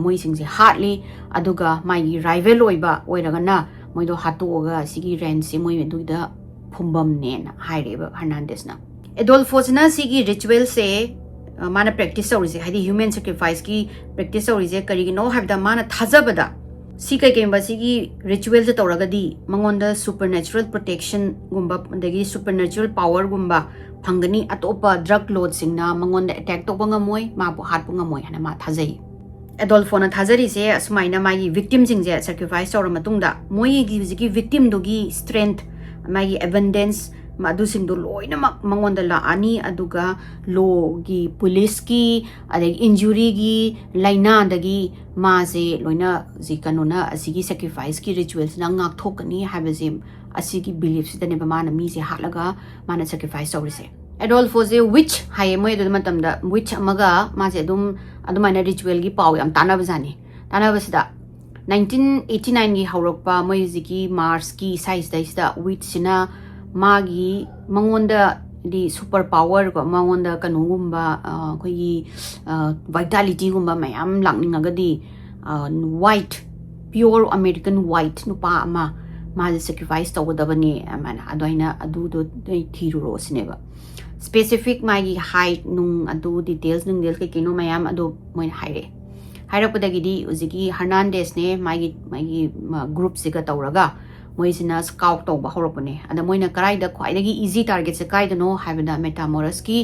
ꯃꯣꯏꯁꯤꯡꯁꯦ ꯍꯥꯠꯂꯤ ꯑꯗꯨꯒ ꯃꯥꯒꯤ ꯔꯥꯏꯚꯦꯜ ꯑꯣꯏꯔꯒꯅ ꯃꯣꯏꯗꯣ ꯍꯥꯠꯇꯣꯛꯑꯒ ꯁꯤꯒꯤ ꯔꯦꯟꯁꯦ ꯃꯣꯏ ꯑꯗꯨꯒꯤꯗ ꯐꯨꯝꯕꯝꯅꯦꯅ ꯍꯥꯏꯔꯛꯑꯦꯕ ꯍꯔꯅꯥꯟꯗꯦꯁꯅ ꯑꯦꯗꯣꯜꯐꯣꯁꯤꯅ ꯁꯤꯒꯤ ꯔꯤꯆꯨꯋꯦꯜꯁꯦ ꯃꯥꯅ ꯄ꯭ꯔꯦꯛꯇꯤꯁ ꯇꯧꯔꯤꯁꯦ ꯍꯥꯏꯗꯤ ꯍ꯭ꯌꯨꯃꯦꯟ ꯁꯦꯀ꯭ꯔꯤꯐꯥꯏꯁꯀꯤ ꯄ꯭ꯔꯦꯛꯇꯤꯁ ꯇꯧꯔꯤꯁꯦ ꯀꯔꯤꯒꯤꯅꯣ ꯍꯥꯏꯕꯗ ꯃꯥꯅ ꯊꯥꯖꯕꯗ ꯁꯤ ꯀꯩꯒꯨꯝꯕ ꯁꯤꯒꯤ ꯔꯤꯆꯨꯋꯦꯜꯁꯦ ꯇꯧꯔꯒꯗꯤ ꯃꯉꯣꯟꯗ ꯁꯨꯄꯔꯅꯦꯆꯔꯦꯜ ꯄ꯭ꯔꯣꯇꯦꯛꯁꯟꯒꯨꯝꯕ ꯑꯗꯒꯤ ꯁꯨꯄꯔꯅꯦꯆꯔꯦꯜ ꯄꯥꯋꯔꯒꯨꯝꯕ ꯐꯪꯒꯅꯤ ꯑꯇꯣꯞꯄ ꯗ꯭ꯔꯒ ꯂꯣꯗꯁꯤꯡꯅ ꯃꯉꯣꯟꯗ ꯑꯦꯇꯦꯛ ꯇꯧꯕ ꯉꯝꯃꯣꯏ ꯃꯥꯕꯨ ꯍꯥꯠꯄ ꯉꯝꯃꯣꯏ ꯍꯥꯏꯅ ꯃꯥ ꯊꯥꯖꯩ ꯑꯦꯗꯣꯜꯐꯣꯅ ꯊꯥꯖꯔꯤꯁꯦ ꯑꯁꯨꯃꯥꯏꯅ ꯃꯥꯒꯤ ꯚꯤꯛꯇꯤꯝꯁꯤꯡꯁꯦ ꯁꯦꯀ꯭ꯔꯤꯐꯥꯏꯁ ꯇꯧꯔ ꯃꯇꯨꯡꯗ ꯃꯣꯏꯒꯤ ꯍꯧꯖꯤꯛꯀꯤ ꯚꯤꯛꯇꯤꯝꯗꯨꯒꯤ ꯁ꯭ꯇꯔꯦꯡꯊ ꯃꯥꯒꯤ ꯑꯦꯕꯟꯗꯦꯟꯁ ꯑꯗꯨꯁꯤꯡꯗꯣ ꯂꯣꯏꯅꯃꯛ ꯃꯉꯣꯟꯗ ꯂꯥꯛꯑꯅꯤ ꯑꯗꯨꯒ ꯂꯣꯒꯤ ꯄꯨꯂꯤꯁꯀꯤ ꯑꯗꯒꯤ ꯏꯟꯖꯨꯔꯤꯒꯤ ꯂꯥꯏꯅꯥꯗꯒꯤ ꯃꯥꯁꯦ ꯂꯣꯏꯅ ꯍꯧꯖꯤꯛ ꯀꯩꯅꯣꯅ ꯑꯁꯤꯒꯤ ꯁꯦꯀ꯭ꯔꯤꯐꯥꯏꯁꯀꯤ ꯔꯤꯆꯨꯋꯦꯜꯁꯤꯅ ꯉꯥꯛꯊꯣꯛꯀꯅꯤ ꯍꯥꯏꯕꯁꯦ ꯑꯁꯤꯒꯤ ꯕꯤꯂꯤꯐꯁꯤꯗꯅꯦꯕ ꯃꯥꯅ ꯃꯤꯁꯦ ꯍꯥꯠꯂꯒ ꯃꯥꯅ ꯁꯦꯀ꯭ꯔꯤꯐꯥꯏꯁ ꯇꯧꯔꯤꯁꯦ ꯑꯦꯗꯣꯜꯐꯣꯁꯦ ꯋꯤꯆ ꯍꯥꯏꯌꯦ ꯃꯣꯏ ꯑꯗꯨ ꯃꯇꯝꯗ ꯋꯤꯆ ꯑꯃꯒ ꯃꯥꯁꯦ ꯑꯗꯨꯃꯥꯏꯅ ꯔꯤꯆꯨꯋꯦꯜꯒꯤ ꯄꯥꯎ ꯌꯥꯝ ꯇꯥꯟꯅꯕꯖꯥꯠꯅꯤ ꯇꯥꯟꯅꯕꯁꯤꯗ 1989ꯒꯤ ꯍꯧꯔꯛꯄ ꯃꯣꯏ ꯍꯧꯖꯤꯛꯀꯤ ꯃꯥꯔꯁꯀꯤ ꯁꯥꯏꯁꯤꯗꯩꯁꯤꯗ ꯋꯤꯆꯁꯤꯅ ꯃꯥꯒꯤ ꯃꯉꯣꯟꯗꯗꯤ ꯁꯨꯄꯔ ꯄꯥꯋꯔ ꯃꯉꯣꯟꯗ ꯀꯩꯅꯣꯒꯨꯝꯕ ꯑꯩꯈꯣꯏꯒꯤ ꯚꯥꯏꯇꯥꯂꯤꯇꯤꯒꯨꯝꯕ ꯃꯌꯥꯝ ꯂꯥꯛꯅꯤꯡꯉꯒꯗꯤ ꯋꯥꯏꯠ ꯄꯤꯌꯣꯔ ꯑꯃꯦꯔꯤꯀꯟ ꯋꯥꯏꯠ ꯅꯨꯄꯥ ꯑꯃ ꯃꯥꯁꯦ ꯁꯦꯀ꯭ꯔꯤꯐꯥꯏꯁ ꯇꯧꯒꯗꯕꯅꯤ ꯑꯗꯨꯃꯥꯏꯅ ꯑꯗꯨꯗꯣ ꯊꯤꯔꯨꯔꯣ ꯁꯤꯅꯦꯕ ꯁ꯭ꯄꯦꯁꯤꯐꯤꯛ ꯃꯥꯒꯤ ꯍꯥꯏꯠ ꯅꯨꯡ ꯑꯗꯨ ꯗꯤꯇꯦꯜꯁ ꯀꯩꯀꯩꯅꯣ ꯃꯌꯥꯝ ꯑꯗꯣ ꯃꯣꯏꯅ ꯍꯥꯏꯔꯛꯑꯦ ꯍꯥꯏꯔꯛꯄꯗꯒꯤꯗꯤ ꯍꯧꯖꯤꯛꯀꯤ ꯍꯔꯅꯥꯟꯗꯦꯁꯅꯦ ꯃꯥꯒꯤ ꯒ꯭ꯔꯨꯞꯁꯤꯒ ꯇꯧꯔꯒ ꯃꯣꯏꯁꯤꯅ ꯁ꯭ꯀꯥꯎꯠ ꯇꯧꯕ ꯍꯧꯔꯛꯄꯅꯦ ꯑꯗ ꯃꯣꯏꯅ ꯀꯔꯥꯏꯗ ꯈ꯭ꯋꯥꯏꯗꯒꯤ ꯏꯖꯤ ꯇꯥꯔꯒꯦꯠꯁꯦ ꯀꯥꯏꯗꯅೋ ꯍꯥꯏꯕꯗ ꯃꯦꯇꯥꯃꯣꯔꯁꯀꯤ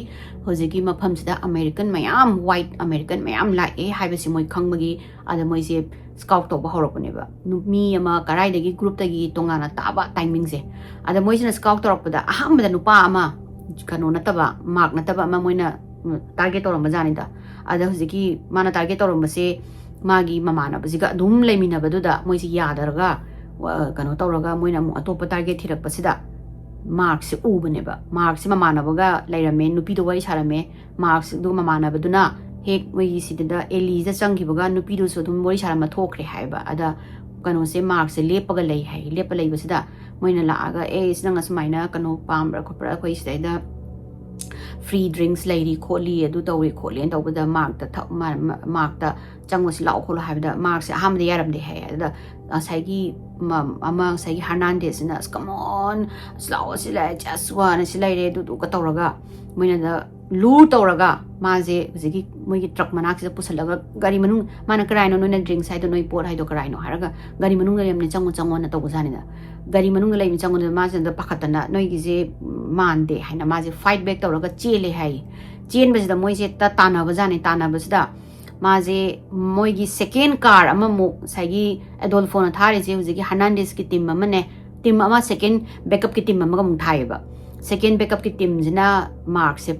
ꯍꯧꯖꯤꯛꯀꯤ ꯃꯐꯝꯁꯤꯗ ꯑꯃꯦꯔꯤꯀꯟ ꯃꯌꯥꯝ ꯋꯥꯏꯠ ꯑꯃꯦꯔꯤꯀꯟ ꯃꯌꯥꯝ ꯂꯥꯛꯑꯦ ꯍꯥꯏꯕꯁꯤ ꯃꯣꯏ ꯈꯪꯕꯒꯤ ꯑꯗ ꯃꯣꯏꯁꯦ ꯁ꯭ꯀꯥꯎꯠ ꯇꯧꯕ ꯍꯧꯔꯛꯄꯅꯦꯕ ꯃꯤ ꯑꯃ ꯀꯔꯥꯏꯗꯒꯤ ꯒ꯭ꯔꯨꯞꯇꯒꯤ ꯇꯣꯉꯥꯟꯅ ꯇꯥꯕ ꯇꯥꯏꯃꯤꯡꯁꯦ ꯑꯗ ꯃꯣꯏꯁꯤꯅ ꯁ꯭ꯀꯥꯎꯠ ꯇꯧꯔꯛꯄꯗ ꯑꯍꯥꯟꯕꯗ ꯅꯨꯄꯥ ꯑꯃ ꯀꯩꯅꯣ ꯅꯠꯇꯕ ꯃꯥꯔꯛ ꯅꯠꯇꯕ ꯑꯃ ꯃꯣꯏꯅ ꯇꯥꯔꯒꯦꯠ ꯇꯧꯔꯝꯕꯖꯥꯠꯅꯤꯗ ꯑꯗ ꯍꯧꯖꯤꯛꯀꯤ ꯃꯥꯅ ꯇꯥꯔꯒꯦꯠ ꯇꯧꯔꯝꯕꯁꯦ ꯃꯥꯒꯤ ꯃꯃꯥꯟꯅꯕꯁꯤꯒ ꯑꯗꯨꯝ ꯂꯩꯃꯤꯟꯅꯕꯗꯨꯗ ꯃꯣꯏꯁꯤ ꯌꯥꯗꯔꯒ ꯀꯩꯅꯣ ꯇꯧꯔꯒ ꯃꯣꯏꯅ ꯑꯃꯨꯛ ꯑꯇꯣꯞꯄ ꯇꯥꯔꯒꯦꯠ ꯊꯤꯔꯛꯄꯁꯤदा ꯃꯥꯔꯛꯁꯦ ꯎꯕꯅꯦꯕ ꯃꯥꯔꯛꯁꯦ ꯃꯃꯥꯟꯅꯕꯒ ꯂꯩꯔꯝꯃꯦ ꯅꯨꯄꯤꯗꯣ ꯋꯥꯔꯤ ꯁꯥꯔꯝꯃꯦ ꯃꯥꯔꯛꯁꯗꯨ ꯃꯃꯥꯟꯅꯕꯗꯨꯅ ꯍꯦꯛ ꯃꯣꯏꯒꯤ ꯁꯤꯗ ꯑꯦꯂꯤꯗ ꯆꯪꯈꯤꯕꯒ ꯅꯨꯄꯤꯗꯨꯁꯨ ꯑꯗꯨꯝ ꯋꯥꯔꯤ ꯁꯥꯔꯝꯃ ꯊꯣꯛꯈ꯭ꯔꯦ ꯍꯥꯏꯕ ꯑꯗ ꯀꯩꯅꯣꯁꯦ ꯃꯥꯔꯛꯁꯦ ꯂꯦꯞꯄꯒ ꯂꯩ ꯍꯥꯏ ꯂꯦꯞꯄ ꯂꯩꯕꯁꯤꯗ ꯃꯣꯏꯅ ꯂꯥꯛꯑꯒ ꯅꯪ ꯑꯁꯨꯃꯥꯏꯅ ꯀꯩꯅꯣ ꯄꯥꯝꯕ꯭ꯔꯥ ꯈꯣꯠꯄ꯭ꯔꯥ ꯑꯩꯈꯣꯏ ꯁꯤꯗꯩꯗ ꯐ꯭ꯔꯤ ꯗ꯭ꯔꯤꯡꯛꯁ ꯂꯩꯔꯤ ꯈꯣꯠꯂꯤ ꯑꯗꯨ ꯇꯧꯔꯤ ꯈꯣꯠꯂꯤꯅ ꯇꯧꯕꯗ ꯃꯥꯔꯛꯇ ꯆꯪꯉꯨꯁꯤ ꯂꯥꯛꯑꯣ ꯈꯣꯠꯂꯣ ꯍꯥꯏꯕꯗ ꯃꯥꯔꯛꯁꯦ ꯑꯍꯥꯟꯕꯗ ꯌꯥꯔꯝꯗꯦ ꯍꯥꯏ ꯑꯗꯨꯗ ꯉꯁꯥꯏꯒꯤ ꯍꯔꯅꯥꯟꯗꯦꯁꯤꯅ ꯀꯃꯣꯟ ꯂꯥꯛꯑꯣ ꯁꯤ ꯂꯩꯔꯦ ꯖꯁ ꯋꯥꯅ ꯁꯤ ꯂꯩꯔꯦ ꯑꯗꯨꯗꯨꯒ ꯇꯧꯔꯒ ꯃꯣꯏꯅ ꯂꯨꯔ ꯇꯧꯔꯒ ꯃꯥꯁꯦ ꯍꯧꯖꯤꯛꯀꯤ ꯃꯣꯏꯒꯤ ꯇ꯭ꯔꯛ ꯃꯅꯥꯛꯁꯤꯗ ꯄꯨꯁꯜꯂꯒ ꯒꯥꯔꯤ ꯃꯅꯨꯡ ꯃꯥꯅ ꯀꯔꯥꯏꯅꯣ ꯅꯣꯏꯅ ꯗ꯭ꯔꯤꯡꯛꯁ ꯍꯥꯏꯗꯣ ꯅꯣꯏ ꯄꯣꯠ ꯍꯥꯏꯗꯣ ꯀꯔꯥꯏꯅꯣ ꯍꯥꯏꯔꯒ ꯒꯥꯔꯤ ꯃꯅꯨꯡꯗ ꯂꯩꯔꯝꯅꯤ ꯆꯪꯉꯣꯅ ꯇꯧꯕꯖꯥꯠꯅꯤꯗ ꯒꯥꯔꯤ ꯃꯅꯨꯡꯗ ꯂꯩꯕ ꯆꯪꯉꯣꯗ ꯃꯥꯁꯤꯗ ꯄꯥꯈꯠꯇꯅ ꯅꯣꯏꯒꯤꯁꯦ ꯃꯥꯟꯗꯦ ꯍꯥꯏꯅ ꯃꯥꯁꯦ ꯐꯥꯏꯠ ꯕꯦꯛ ꯇꯧꯔꯒ ꯆꯦꯜꯂꯦ ꯍꯥꯏ ꯆꯦꯟꯕꯁꯤꯗ ꯃꯣꯏꯁꯦ ꯇꯥꯟꯅꯕꯖꯥꯠꯅꯤ ꯇꯥꯟꯅꯕꯁꯤꯗ ꯃꯥꯁꯦ ꯃꯣꯏꯒꯤ ꯁꯦꯀꯦꯟ ꯀꯥꯔ ꯑꯃꯃꯨꯛ ꯉꯁꯥꯏꯒꯤ ꯑꯦꯗꯣꯜꯐꯣꯅ ꯊꯥꯔꯤꯁꯦ ꯍꯧꯖꯤꯛꯀꯤ ꯍꯔꯅꯥꯟꯗꯦꯁꯀꯤ ꯇꯤꯝ ꯑꯃꯅꯦ ꯇꯤꯝ ꯑꯃ ꯁꯦꯀꯦꯟ ꯕꯦꯀꯞꯀꯤ ꯇꯤꯝ ꯑꯃꯒ ꯑꯃꯨꯛ ꯊꯥꯏꯌꯦꯕ ꯁꯦꯀꯦꯟ ꯕꯦꯀꯞꯀꯤ ꯇꯤꯝꯁꯤꯅ ꯃꯥꯔꯛꯁꯦ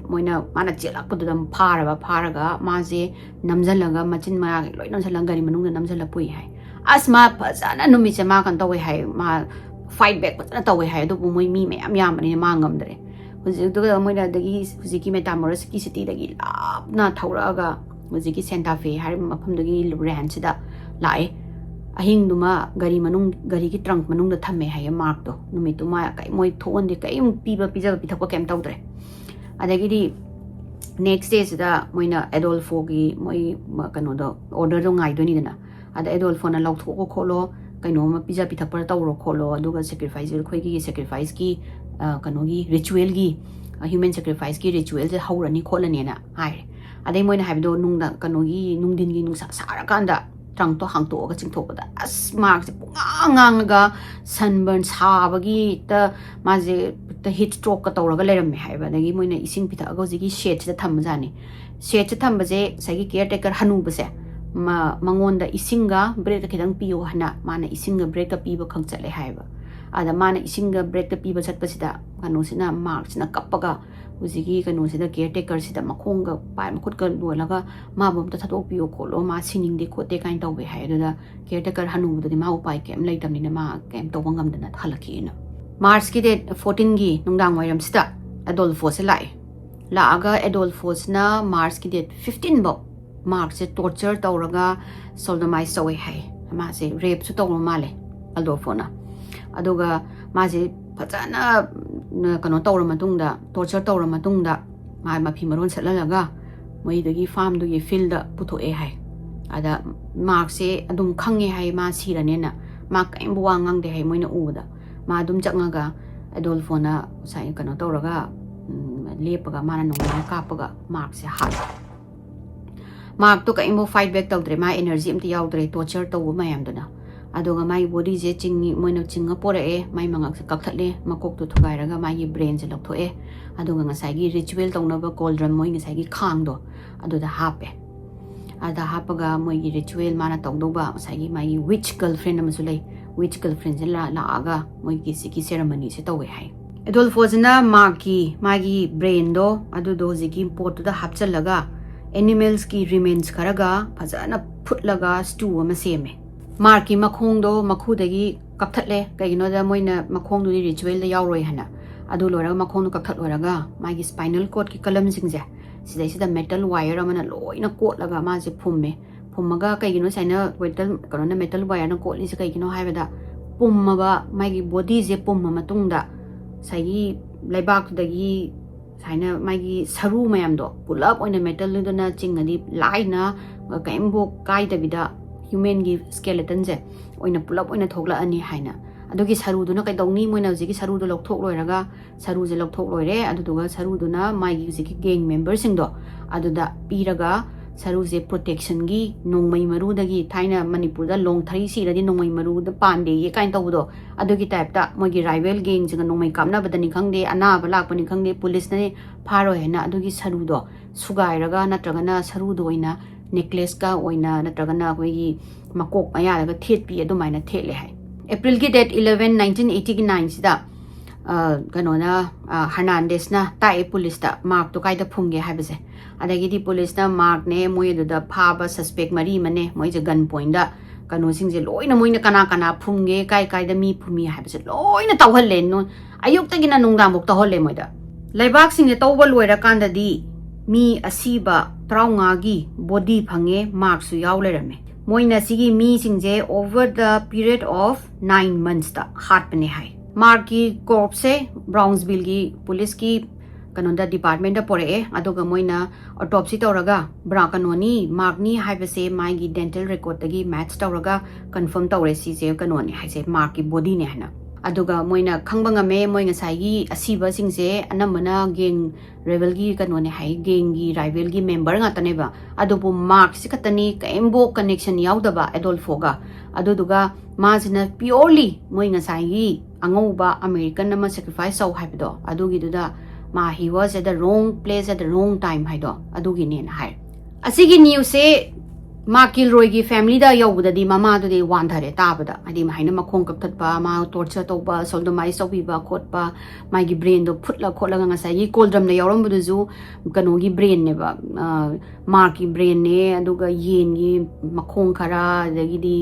ꯃꯥꯅ ꯆꯦꯜꯂꯛꯄꯗꯨꯗ ꯐꯥꯔꯒ ꯃꯥꯁꯦ ꯅꯝꯁꯤꯜꯂꯒ ꯃꯆꯤꯟ ꯃꯌꯥꯒ ꯂꯣꯏ ꯅꯝꯁꯤꯜꯂꯒ ꯒꯥꯔꯤ ꯃꯅꯨꯡꯗ ꯅꯝꯁꯤꯜꯂ ꯄꯨꯏ ꯍꯥꯏ ꯑꯁ ꯃꯥ ꯐꯖꯅ ꯅꯨꯃꯤꯠꯁꯦ ꯃꯥ ꯀꯩꯅꯣ ꯇꯧꯋꯦ ꯍꯥꯏ ꯃꯥ ꯐꯥꯏꯠ ꯕꯦꯛ ꯐꯖꯅ ꯇꯧꯋꯦ ꯍꯥꯏ ꯑꯗꯨꯕꯨ ꯃꯣꯏ ꯃꯤ ꯃꯌꯥꯝ ꯌꯥꯝꯕꯅꯤꯅ ꯃꯥ ꯉꯝꯗ꯭ꯔꯦ ꯍꯧꯖꯤꯛꯇꯨꯒ ꯃꯣꯏꯅ ꯑꯗꯒꯤ ꯍꯧꯖꯤꯛꯀꯤ ꯃꯦꯇꯥꯃꯣꯔꯁꯀꯤ ꯁꯤꯇꯤꯗꯒꯤ ꯂꯥꯞꯅ ꯊꯧꯔꯛꯑꯒ ꯍꯧꯖꯤꯛꯀꯤ ꯁꯦꯟꯇꯥꯐꯦ ꯍꯥꯏꯔꯤꯕ ꯃꯐꯝꯗꯨꯒꯤ ꯔꯦꯟꯁꯤꯗ ꯂꯥꯛꯑꯦ ꯑꯍꯤꯡꯗꯨꯃ ꯒꯥꯔꯤꯒꯤ ꯇ꯭ꯔꯪꯛ ꯃꯅꯨꯡꯗ ꯊꯝꯃꯦ ꯍꯥꯏꯌꯦ ꯃꯥꯔꯛꯇꯣ ꯅꯨꯃꯤꯠꯇꯨꯃ ꯃꯣꯏ ꯊꯣꯛꯍꯟꯗꯦ ꯀꯔꯤꯝ ꯄꯤꯖꯕ ꯄꯤꯊꯛꯄ ꯀꯩꯝ ꯇꯧꯗ꯭ꯔꯦ ꯑꯗꯒꯤꯗꯤ ꯅꯦꯛꯁ ꯗꯦꯁꯤꯗ ꯃꯣꯏꯅ ꯑꯦꯗꯣꯜꯐꯣꯒꯤ ꯃꯣꯏ ꯀꯩꯅꯣꯗꯣ ꯑꯣꯔꯗꯔꯗꯣ ꯉꯥꯏꯗꯣꯏꯅꯤꯗꯅ ꯑꯗ ꯑꯦꯗꯣꯜꯐꯣꯅ ꯂꯧꯊꯣꯛꯑꯣ ꯈꯣꯠꯂೋ ꯀꯩꯅꯣꯝꯃ ꯄꯤꯖ ꯄꯤꯊꯛꯄ ꯇꯧꯔꯣ ꯈꯣꯠꯂꯣ ꯑꯗꯨꯒ ꯑꯩꯈꯣꯏꯒꯤ ꯁꯦꯀ꯭ꯔꯤꯐꯥꯏꯁꯀꯤ ꯀꯩꯅꯣꯒꯤ ꯔꯤꯆꯨꯋꯦꯜꯒꯤ ꯍ꯭ꯌꯨꯃꯦꯟ ꯁꯦꯀ꯭ꯔꯤꯐꯥꯏꯁꯀꯤ ꯔꯤꯆꯨꯋꯦꯜꯁꯦ ꯍꯧꯔꯅꯤ ꯈꯣꯠꯂꯅꯤꯅ ꯍꯥꯏꯔꯦ ꯑꯗꯩ ꯃꯣꯏꯅ ꯍꯥꯏꯕꯗꯣ ꯅꯨꯡꯊꯤꯟꯒꯤ ꯅꯨꯡꯁꯥ ꯁꯥꯔꯀꯥꯟꯗ ꯇ꯭ꯔꯪꯛꯇꯣ ꯍꯥꯡꯇꯣꯛꯑꯒ ꯆꯤꯡꯊꯣꯛꯄꯗ ꯑꯁ ꯃꯥꯔꯛꯁꯦ ꯉꯥꯡꯉꯒ ꯁꯟꯕꯔꯟ ꯁꯥꯕꯒꯤ ꯃꯥꯁꯦ ꯍꯤꯠ ꯁ꯭ꯇ꯭ꯔꯣꯛꯀ ꯇꯧꯔꯒ ꯂꯩꯔꯝꯃꯦ ꯍꯥꯏꯕ ꯑꯗꯒꯤ ꯃꯣꯏꯅ ꯏꯁꯤꯡ ꯄꯤꯊꯛꯑꯒ ꯍꯧꯖꯤꯛꯀꯤ ꯁꯦꯠꯁꯤꯗ ꯊꯝꯕꯖꯥꯠꯅꯤ ꯁꯦꯠꯁꯦ ꯊꯝꯕꯁꯦ ꯉꯁꯥꯏꯒꯤ ꯀꯤꯌꯔ ꯇꯦꯀꯔ ꯍꯅꯨꯕꯁꯦ mangonda isinga bread khidang piyo hana mana isinga bread ka piba khang chale haiba ada mana isinga bread ka piba chat pasida kanu sina mark sina kappaga uzigi kanu sida caretaker sida makhonga pai makhut ka lolaga ma bom ta thadok piyo kholo ma sining de khote kain tawbe hai da caretaker hanu da ma upai kem leitam ni ma kem tawangam dana thalaki na March ki date 14 gi nungdang wairam sida Adolfo se lai laaga Adolfo na March ki date 15 bo Mark se torture tawraga sodomize tawe hai ma se rape su tawro male Adolfo na aduga ma se phajana kano tawra matungda torture tawra matungda ma mafi maron satlalaga moi dagi farm du ye field da putho e hai ada Mark se adum khange hai ma sirane na ma kaim buwa ngang de hai moina uda ma dum changaga Adolfo na sai kano tawraga lepaga mana nong kapaga Mark se hat Mark to kaimo fight back tawdre ma energy amti yawdre torture tawu mayam dana adoga mai body je chingi moina chinga pore e mai mangak se kakthale makok to thugai raga mai brain je loktho e adoga ngasai gi ritual tawna ba cauldron moi ngasai gi khang do adoda hape ada hapaga moi gi ritual mana tawdo ba ngasai gi mai witch girlfriend amasulai witch girlfriend je la aga moi gi siki ceremony se tawe hai Adolfo jana magi brain do adu do jigi pot to da hapchalaga animals ki remains karaga phajana phutlaga stew ama seme marki makhong do makhudagi kapthatle kaino da moina makhong du ritual da yawroi hana adu loraga makhong du kapthat loraga magi spinal cord ki kalam singje sidai sida metal wire amana loina kotlaga ma je phummaga kaino saina metal wire na kotli se kaino haibada pummaga magi body je pumma matungda sai laibak dagi saina magi saru mayam do pulap oina metal do na chingadi laina kaimbo kai da bida human gi skeleton je oina pulap oina thokla ani haina adogi saru do na kai dongni moina jigi saru do lokthok loiraga saru je lokthok loire aduga saru do na magi jigi gang member sing do aduda piraga saru je protection gi nongmai maru dagi thaina manipur da long thari si radi nongmai maru da pande ye kain tawdo adogi type ta mogi rival gang jinga nongmai kamna badani khangde ana balak pani khangde police ne pharo hena adogi saru do sugai raga natraga na saru do oina necklace ka oina natraga na koigi makok aya raga thet pi adumaina thet le hai April ki date 11 1989 sida kanona Hernandez na tai police da mark to kai da phumge haibase adagi di police na mark ne moi da phaba suspect mari mane moi je gun point da kano sing je loina moina kana phumge kai da mi phumi haibase loina tawhalle no ayuk ta gina nungdam bok tawhalle moi da laibak sing je tawba loira kanda di mi asiba traunga gi body phange mark su yaw lerame moina sigi mi sing je over the period of 9 months da heart pane hai mark ki corpse Brownsville ki police ki kanonda department da pore adoga moina autopsy tawraga bra kanoni mark ni haibase mai gi dental record tagi match tawraga confirm tawre si je kanoni haise mark ki body ne hana aduga moina khangbanga me moinga sai gi asiba singse anamana gang rebel gi kanone hai gang gi rival gi member nga taneba adubu mark sikatani kaimbo connection yaudaba Adolfo ga aduduga majina purely moinga sai gi angouba American nama sacrifice sau haido adugi duda ma he was at the wrong place at the wrong time haido adugi ne na hai asigi news se ma Kilroy gi family da yawda di mama do de wan thare tabada adi ma haina makhong kapthat pa ma torture to ba sodomize so bi ba khot pa ma gi brain do phutla khotla nga sai gi coldrum na yawram bu ju kano gi brain ne ba ma ki brain ne aduga yen gi makhong khara dagi di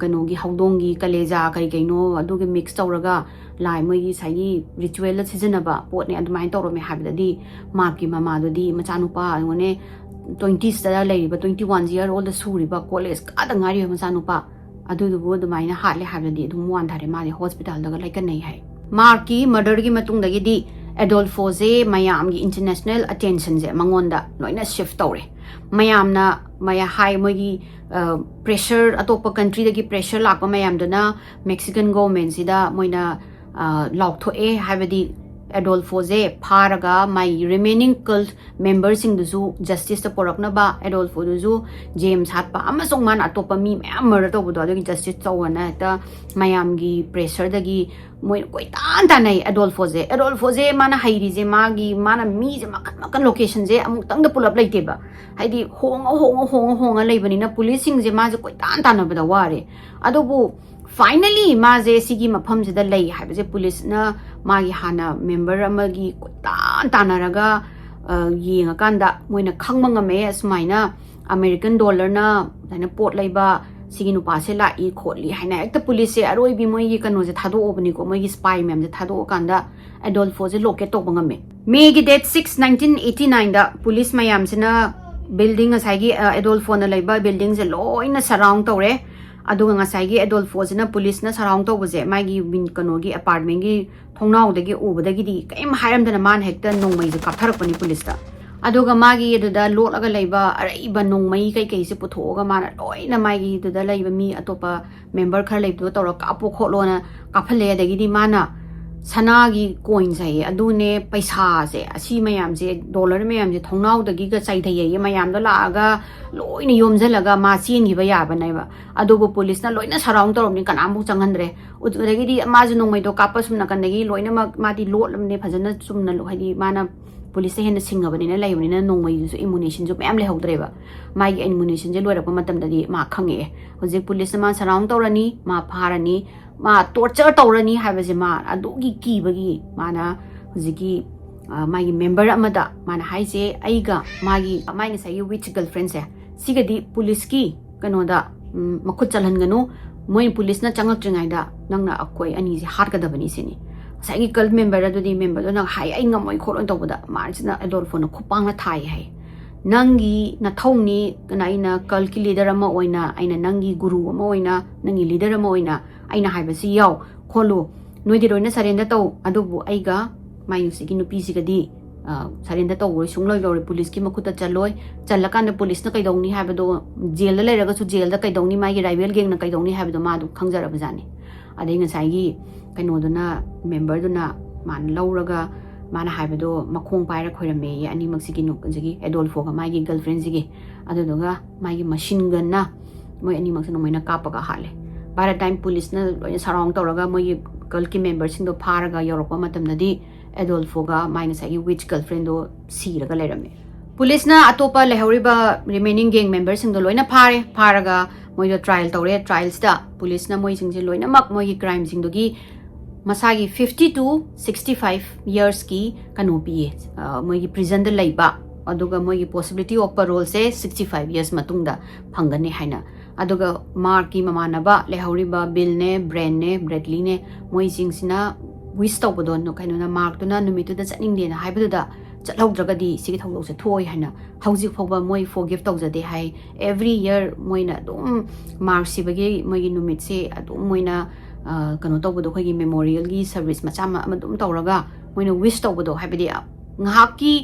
kano gi haudong gi kaleja kai kaino aduga mix tawraga lai moi gi sai gi ritual la season ba pot ne adumai tawro me habda di ma ki mama do di machanupa ngone 20s da laiba 21 year old suriba college kada ngari machanupa adudubu adumaina hatle habdi dum wan thare ma hospital daga like nei hai marki murder gi matung dagi di Adolfo je mayam gi international attention je mangonda loina shift tawre mayam na maya high mogi pressure atopa country dagi pressure lakpa mayam dana Mexican government sida moina lauk tho e habdi Adolfoze Paraga, my remaining cult members in the zoo, Justice the Poraknaba, Adolfo the zoo, James Hatpa, Amazon man atopa me, murder with Justice Tawanata, Mayamgi, Pressure the gi, Moitantane, Adolfoze, Mana Hairize Magi, Mana Mise, Makan locations, among the pull up like Tiba. I did hong a labor in a policing the Mazakoitantana with the worry. Adobo. Finally, maze sigi mapam sida lay haibase police na magi hana member amagi tanaraga yenga kanda moina khangma ngame asmaina American dollar na daina pot laiba sigi nupa se la I khotli haina ekta police se aroi bi moi gi kano je thado obni ko moi gi spy mem je thado kanda Adolfo je locate to bangame May gi date 6 1989 da police mayam sina building asai gi Adolfo na laiba building se loina surround tore aduga ngasai Adolfo sina police na surround to bose magi win kanogi apartment gi thongnaw dagi ubadagi di kaim hairam dana man hekta nongmai je kaptharakpani police ta aduga magi duda lotlaga leiba araiba nongmai kai kai se puthoga mana loina magi duda leiba mi atopa member khar leibdo tawra kapo kholona kaphale dagi di mana sanagi coin sai adune paisa se asi mayam je dollar mayam je thongnaw dagi ga chai thai mayam da la ga loina yomjalaga ma chin gi ba ya ba nai ba adugo police na loina surround torom ni kanam bu changandre udagi di ma ju nongmai do kapa sumna kan dagi loina ma di lot lamne phajana sumna lo hadi mana police hen singa bani na lai bani na nongmai ju immunization ju mem le hodre ba mai gi immunization je loira pa matam dadi ma khange hoje police ma surround torani ma pharani ma torture tawrani haibase ma adugi kibagi mana hujiki magi member amada mana haise aiga magi mai sai which girlfriend se sigadi police ki kanoda makhut chalhanganu moi police na changak tringai da nangna akoi ani je har kadabani sini sai cult member adudi member na hai ai ngamoi khoron tawda marchna Adolfo na khupang na thai hai nangi na thongni kana ina cult ki leader ama oina aina nangi guru ama oina nangi leader ama oina aina haibasi yaw kholu noidi roina surrender taw adubu aiga mayusi ki nupi sigadi surrender taw woi sungloi lori police ki makuta chaloi chalakan police na kaidongni haibado jail la leraga su jail da kaidongni mai gi rival gang na kaidongni haibado ma du khangjara bajani adai ngasai gi kaino duna member duna man lauraga mana haibado makhong paira khoirame ani maksigi nu jigi Adolfo ga mai gi girlfriend jigi adudoga mai gi machine gun na moi ani maksano moina kapaga hale by the time police na loina surround tawraga moi girl ki member sing do pharaga yorokpa matam nadi Adolfo ga minus agi which girlfriend do siraga lerame police na atopa lehoriba remaining gang members sing do loina pharaga moi do trial tawre trials da police na moi sing je loina mak moi gi crime sing do gi masagi 50 to 65 years ki kanopi moi gi prison da laiba aduga moi gi possibility of parole se 65 years matungda phangani haina aduga marki mamanaba lehoriba bill ne brand ne bradley ne moi singsina wish tawbodo no kainona mark tuna numitu da chaning de na haibadu da chalhaudraga di sigi thawlo se thoi haina hauji phawba moi forgive tawjade hai every year moina dum mark sibagi moi gi numit se adum moina kano tawbodo khoi gi memorial gi service machama amadum tawraga moina wish tawbodo haibadi ngahaki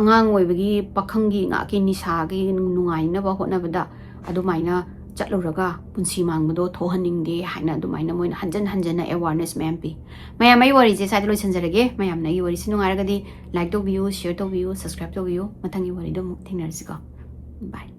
angang oibagi pakhangi ngaki nisa gi nungai na ba hotna bada adumaina chatloraga punsi mangbado thohaning de haina adumaina moina hanjana awareness mempi mayam ai wari je saidlo sanjarage mayam na gi wari sinungai ragadi like to view share to view subscribe to view matangi wari do thingnarsiko bye